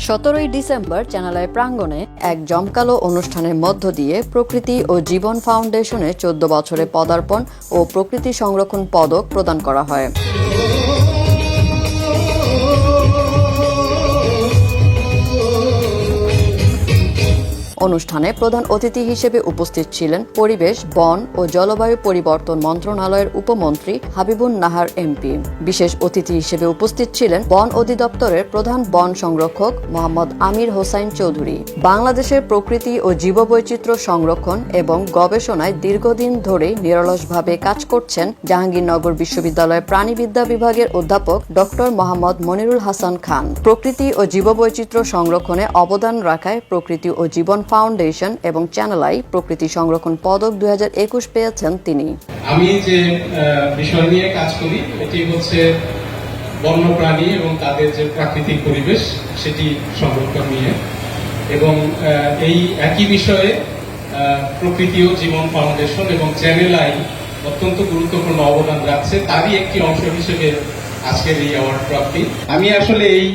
17 December চ্যানেলের প্রাঙ্গণে এক জমকালো অনুষ্ঠানের মধ্য দিয়ে প্রকৃতি ও জীবন ফাউন্ডেশনে 14 বছরে পদার্পণ ও প্রকৃতি সংরক্ষণ পদক প্রদান করা হয়। অনুষ্ঠানে প্রধান অতিথি হিসেবে উপস্থিত ছিলেন পরিবেশ, বন ও জলবায়ু পরিবর্তন মন্ত্রণালয়ের উপমন্ত্রী হাবিবুন নাহার এমপি। বিশেষ অতিথি হিসেবে উপস্থিত ছিলেন বন অধিদপ্তরের প্রধান বন সংরক্ষক মোহাম্মদ আমির হোসাইন চৌধুরী। বাংলাদেশের প্রকৃতি ও জীববৈচিত্র্য সংরক্ষণ এবং গবেষণায় দীর্ঘদিন ধরে নিরলসভাবে কাজ করছেন জাহাঙ্গীরনগর বিশ্ববিদ্যালয়ের প্রাণীবিদ্যা বিভাগের অধ্যাপক ডক্টর মোহাম্মদ মনিরুল হাসান খান। প্রকৃতি ও জীববৈচিত্র্য সংরক্ষণে অবদান রাখায় প্রকৃতি ও জীবন ফাউন্ডেশন এবং চ্যানেলাই প্রকৃতি সংরক্ষণ পদক ২০২১ পেয়েছেন তিনি। আমি যে বিষয় নিয়ে কাজ করি এটি হচ্ছে বন্যপ্রাণী এবং তাদের যে প্রাকৃতিক পরিবেশ সেটি সংরক্ষণ নিয়ে, এবং এই একই বিষয়ে প্রকৃতি ও জীবন ফাউন্ডেশন এবং চ্যানেলাই অত্যন্ত গুরুত্বপূর্ণ অবদান রাখছে। তারই একটি অংশ হিসেবে আজকের এই অ্যাওয়ার্ড প্রাপ্তি। আমি আসলে এই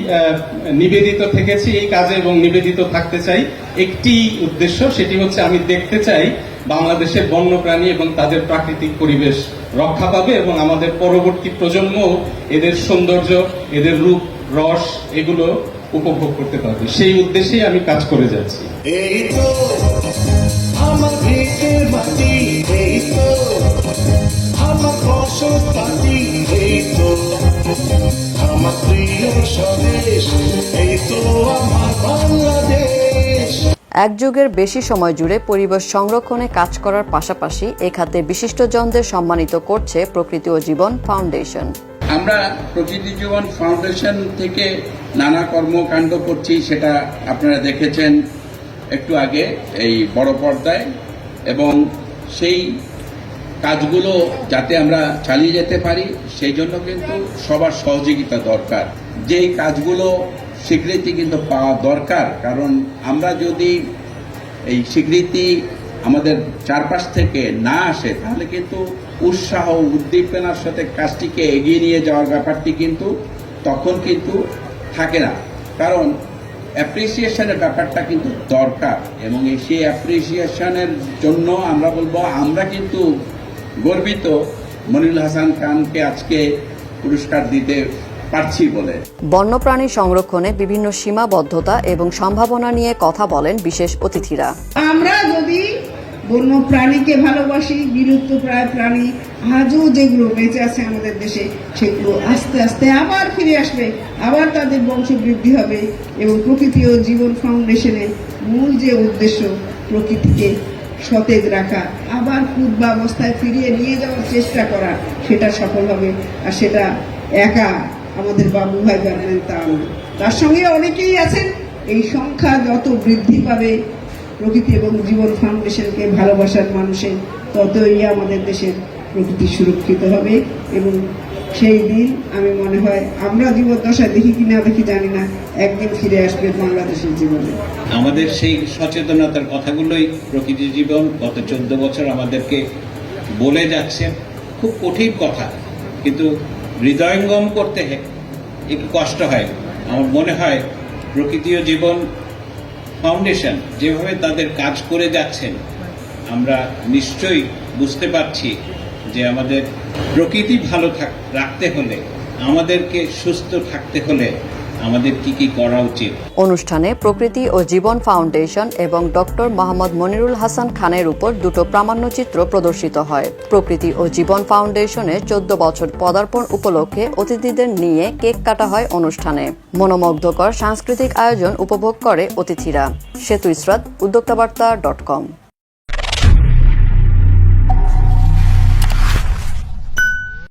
নিবেদিত থেকেছি এই কাজে এবং নিবেদিত থাকতে চাই। একটি উদ্দেশ্য, সেটি হচ্ছে আমি দেখতে চাই বাংলাদেশের বন্যপ্রাণী এবং তাদের প্রাকৃতিক পরিবেশ রক্ষা পাবে এবং আমাদের পরবর্তী প্রজন্ম এদের সৌন্দর্য, এদের রূপ, রস এগুলো উপভোগ করতে পারবে। সেই উদ্দেশ্যেই আমি কাজ করে যাচ্ছি। এই তো আমার ভিটের মাটি, এই তো আমার ফসল পাতি, এই তো আমার প্রিয় স্বদেশ, এই তো আমার বাংলাদেশ। এক যুগের বেশি সময় জুড়ে পরিবেশ সংরক্ষণে কাজ করার পাশাপাশি এ খাতে বিশিষ্টজনদের সম্মানিত করছে প্রকৃতি ও জীবন ফাউন্ডেশন। আমরা প্রকৃতি জীবন ফাউন্ডেশন থেকে নানা কর্মকাণ্ড করছি, সেটা আপনারা দেখেছেন একটু আগে এই বড় পর্দায়, এবং সেই কাজগুলো যাতে আমরা চালিয়ে যেতে পারি সেই জন্য কিন্তু সবার সহযোগিতা দরকার। যেই কাজগুলো স্বীকৃতি কিন্তু পাওয়া দরকার, কারণ আমরা যদি এই স্বীকৃতি আমাদের চারপাশ থেকে না আসে তাহলে কিন্তু উৎসাহ উদ্দীপনার সাথে কাজটিকে এগিয়ে নিয়ে যাওয়ার ব্যাপারটি কিন্তু তখন কিন্তু থাকে না, কারণ অ্যাপ্রিসিয়েশনের ব্যাপারটা কিন্তু দরকার। এবং সেই অ্যাপ্রিসিয়েশনের জন্য আমরা বলবো আমরা কিন্তু গর্বিত মনিরুল হাসান খানকে আজকে পুরস্কার দিতে পারছি বলে। বন্যপ্রাণী সংরক্ষণে বিভিন্ন সীমাবদ্ধতা এবং সম্ভাবনা নিয়ে কথা বলেন বিশেষ অতিথিরা। আমরা যদি বন্য প্রাণীকে ভালোবাসি, বিলুপ্তপ্রায় প্রাণী আজও যেগুলো বেঁচে আছে আমাদের দেশে সেগুলো আস্তে আস্তে আবার ফিরে আসবে, আবার তাদের বংশবৃদ্ধি হবে। এবং প্রকৃতি ও জীবন ফাউন্ডেশনের মূল যে উদ্দেশ্য প্রকৃতিকে সতেজ রাখা, আবার পূর্বাবস্থায় ফিরিয়ে নিয়ে যাওয়ার চেষ্টা করা, সেটা সফল হবে। আর সেটা একা আমাদের বাবু ভাই পারবেন তা না, তার সঙ্গে অনেকেই আছেন। এই সংখ্যা যত বৃদ্ধি পাবে প্রকৃতি এবং জীবন ফাউন্ডেশনকে ভালোবাসার মানুষের, ততই আমাদের দেশের প্রকৃতি সুরক্ষিত হবে। এবং সেই দিন আমি মনে হয় আমরা জীবদ্দশায় দেখি কি না দেখি জানি না, একদিন ফিরে আসবে বাংলাদেশের জীবনে। আমাদের সেই সচেতনতার কথাগুলোই প্রকৃতি জীবন গত 14 বছর আমাদেরকে বলে যাচ্ছে। খুব কঠিন কথা, কিন্তু হৃদয়ঙ্গম করতে একটু কষ্ট হয়। আমার মনে হয় প্রকৃতি ও জীবন ফাউন্ডেশন যেভাবে তাদের কাজ করে যাচ্ছেন, আমরা নিশ্চয়ই বুঝতে পারছি যে আমাদের প্রকৃতি ভালো রাখতে হলে, আমাদেরকে সুস্থ থাকতে হলে আমাদের কি কি করা উচিত। অনুষ্ঠানে প্রকৃতি ও জীবন ফাউন্ডেশন এবং ডক্টর মোহাম্মদ মনিরুল হাসান খানের উপর দুটো প্রামাণ্যচিত্র প্রদর্শিত হয়। প্রকৃতি ও জীবন ফাউন্ডেশনের 14 বছর পদার্পণ উপলক্ষে অতিথিদের নিয়ে কেক কাটা হয় অনুষ্ঠানে। মনোমুগ্ধকর সাংস্কৃতিক আয়োজন উপভোগ করে অতিথিরা। সেতু ইসরাত, উদ্যোক্তাবার্তা.com।